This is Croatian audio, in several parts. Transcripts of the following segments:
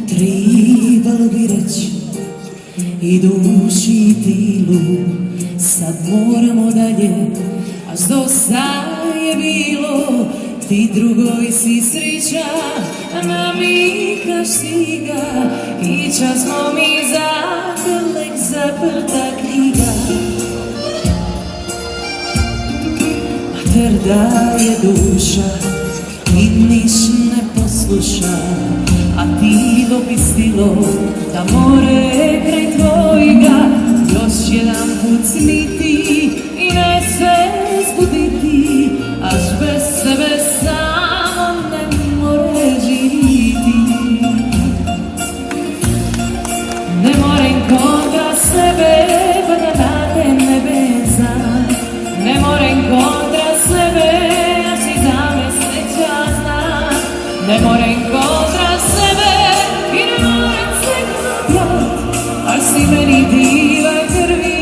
Trebalo bi reći i duši i tilu, sad moramo dalje, až dosta je bilo. Ti drugoj si sreća, namikaš si ga, i čas smo mi zagrlek zaprta knjiga. Mater daje duša i niš ne posluša, a ti dopisilo da more kraj tvojega još jedan put sniti i ne se zbuditi, až bez sebe samo ne more živiti. Ne morem kontra sebe, pa da na te nebesa, ne morem kontra sebe, a si za me sreća zna. Ne morem kontra sebe i ne morem se kopjat, až si meni diva krvi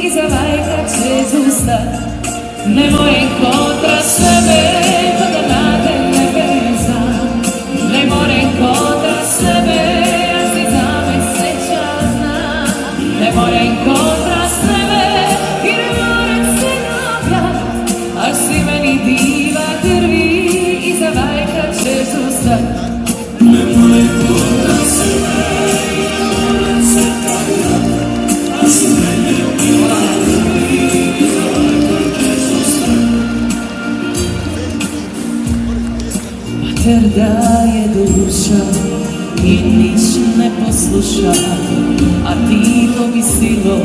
i za vajka će zustat. Ne morem kontra sebe, pa da na te nebesa, ne morem kontra sebe, a si za me sreća zna. Ne morem kontra sebe i ne morem se kopjat, až si meni diva krvi i za vajka će zustat. Ne morem kontra sebe i ne morem se kopjat, až si meni diva krvi i za vajka će zustat. Mater daje duša i niš ne posluša, a ti to bi silo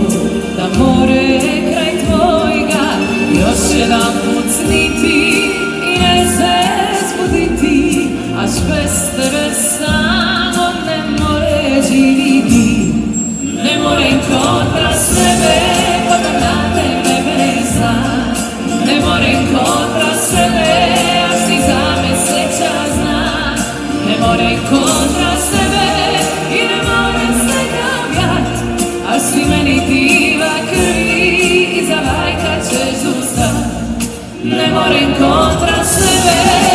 da more kraj tvojega još jedan put sniti i ne se zbuditi, až bez tebe samo ne more živiti. Ne morem kontra sebe, pa da na te nebesa, ne morem kontra sebe, až si za me sreća zna. Ne morem kontra sebe i ne morem se kopjat, až si meni diva krvi i za vajka će zustat. Ne morem kontra sebe.